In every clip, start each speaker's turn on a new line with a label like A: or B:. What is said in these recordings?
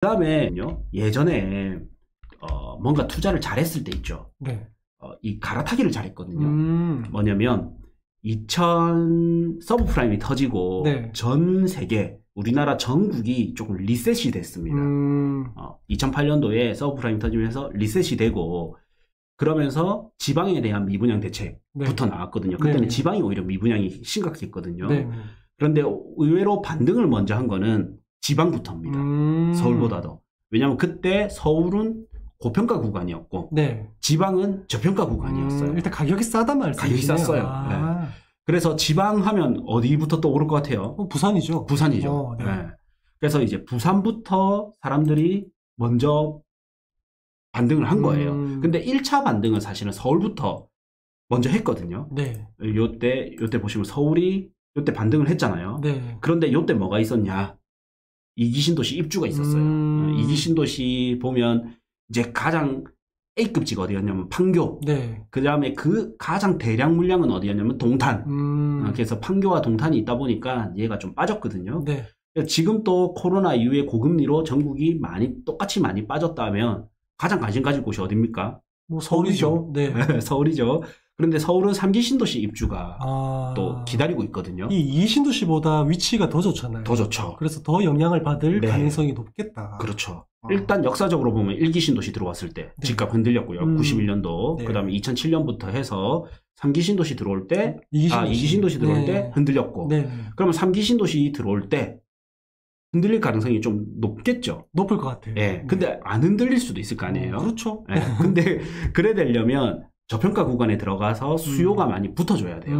A: 그다음에요. 예전에 뭔가 투자를 잘했을 때 있죠.
B: 네.
A: 이 갈아타기를 잘했거든요. 뭐냐면 2000 서브프라임이 터지고
B: 네.
A: 전 세계 우리나라 전국이 조금 리셋이 됐습니다. 2008년도에 서브프라임 터지면서 리셋이 되고 그러면서 지방에 대한 미분양 대책부터
B: 네.
A: 나왔거든요. 그때는
B: 네.
A: 지방이 오히려 미분양이 심각했거든요.
B: 네.
A: 그런데 의외로 반등을 먼저 한 거는 지방부터입니다. 서울보다도. 왜냐하면 그때 서울은 고평가 구간이었고
B: 네.
A: 지방은 저평가 구간이었어요.
B: 일단 가격이 싸단 말씀이시네요.
A: 가격이 쌌어요. 네. 그래서 지방 하면 어디부터 떠오를 것 같아요?
B: 부산이죠.
A: 부산이죠.
B: 네.
A: 네. 그래서 이제 부산부터 사람들이 먼저 반등을 한 거예요. 근데 1차 반등은 사실은 서울부터 먼저 했거든요.
B: 네.
A: 요때 보시면 서울이 요때 반등을 했잖아요.
B: 네.
A: 그런데 요때 뭐가 있었냐? 이기신도시 입주가 있었어요. 이기신도시 보면 이제 가장 A급지가 어디였냐면 판교.
B: 네.
A: 그 다음에 그 가장 대량 물량은 어디였냐면 동탄. 그래서 판교와 동탄이 있다 보니까 얘가 좀 빠졌거든요.
B: 네.
A: 지금 또 코로나 이후에 고금리로 전국이 똑같이 많이 빠졌다면 가장 관심 가질 곳이 어딥니까?
B: 뭐 서울이죠. 네.
A: 서울이죠. 그런데 서울은 3기 신도시 입주가 또 기다리고 있거든요.
B: 이 신도시보다 위치가 더 좋잖아요.
A: 더 좋죠.
B: 그래서 더 영향을 받을
A: 네.
B: 가능성이 높겠다.
A: 그렇죠. 일단 역사적으로 보면 1기 신도시 들어왔을 때
B: 네.
A: 집값 흔들렸고요. 91년도.
B: 네.
A: 그 다음에 2007년부터 해서 3기 신도시 들어올 때 2기 신도시 들어올
B: 네.
A: 때 흔들렸고
B: 네.
A: 그러면 3기 신도시 들어올 때 흔들릴 가능성이 좀 높겠죠.
B: 높을 것 같아요.
A: 예. 근데 안 흔들릴 수도 있을 거 아니에요.
B: 그렇죠.
A: 예. 근데 그래 되려면 저평가 구간에 들어가서 수요가 많이 붙어줘야 돼요.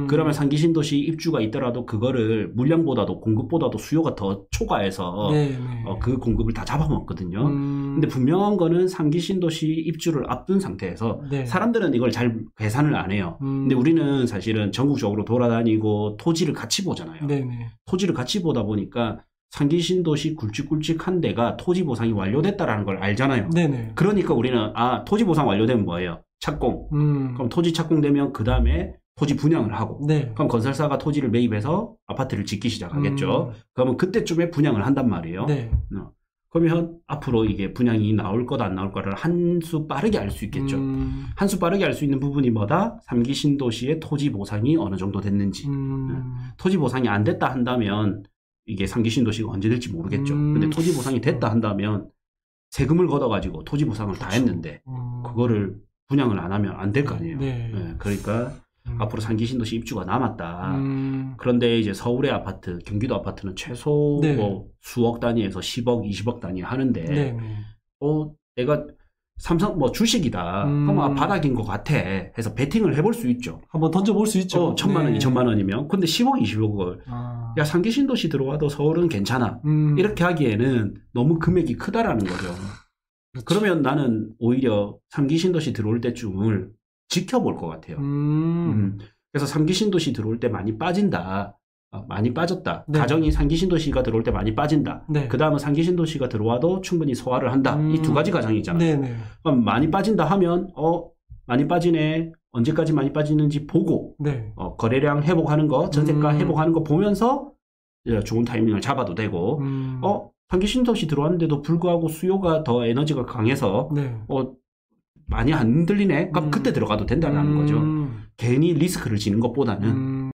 A: 그러면 3기 신도시 입주가 있더라도 그거를 물량보다도 공급보다도 수요가 더 초과해서
B: 네.
A: 그 공급을 다 잡아먹거든요. 근데 분명한 거는 3기 신도시 입주를 앞둔 상태에서
B: 네.
A: 사람들은 이걸 잘 계산을 안 해요. 근데 우리는 사실은 전국적으로 돌아다니고 토지를 같이 보잖아요.
B: 네네.
A: 토지를 같이 보다 보니까 3기 신도시 굵직굵직한 데가 토지 보상이 완료됐다라는 걸 알잖아요.
B: 네네.
A: 그러니까 우리는 토지 보상 완료되면 뭐예요? 착공. 그럼 토지 착공되면 그 다음에 토지 분양을 하고.
B: 네.
A: 그럼 건설사가 토지를 매입해서 아파트를 짓기 시작하겠죠. 그러면 그때쯤에 분양을 한단 말이에요.
B: 네.
A: 그러면 앞으로 이게 분양이 나올 거다 안 나올 거를 한 수 빠르게 알 수 있겠죠. 한 수 빠르게 알 수 있는 부분이 뭐다? 3기 신도시의 토지 보상이 어느 정도 됐는지. 토지 보상이 안 됐다 한다면 이게 3기 신도시가 언제 될지 모르겠죠. 근데 토지 보상이 됐다 한다면 세금을 걷어가지고 토지 보상을 다 했는데 그거를 분양을 안 하면 안 될 거 아니에요.
B: 네.
A: 그러니까 앞으로 3기 신도시 입주가 남았다. 그런데 이제 서울의 아파트, 경기도 아파트는 최소
B: 네.
A: 뭐 수억 단위에서 10억, 20억 단위 하는데
B: 네.
A: 내가 삼성 뭐 주식이다. 그럼 바닥인 것 같아. 해서 베팅을 해볼 수 있죠.
B: 한번 던져볼 수 있죠.
A: 1,000만 원, 2,000만 원이면. 근데 10억, 20억을 야 3기 신도시 들어와도 서울은 괜찮아. 이렇게 하기에는 너무 금액이 크다라는 거죠.
B: 그렇죠.
A: 그러면 나는 오히려 3기 신도시 들어올 때쯤을 지켜볼 것 같아요. 그래서 3기 신도시 들어올 때 많이 빠진다. 많이 빠졌다.
B: 네.
A: 가정이 3기 신도시가 들어올 때 많이 빠진다.
B: 네.
A: 그 다음은 3기 신도시가 들어와도 충분히 소화를 한다. 이 두 가지 가정이잖아요.
B: 네네.
A: 그럼 많이 빠진다 하면 많이 빠지네. 언제까지 많이 빠지는지 보고
B: 네.
A: 거래량 회복하는 거, 전세가 회복하는 거 보면서 좋은 타이밍을 잡아도 되고 3기 신도시 들어왔는데도 불구하고 수요가 더 에너지가 강해서
B: 네.
A: 많이 안 흔들리네? 그럼 그때 들어가도 된다는 거죠. 괜히 리스크를 지는 것보다는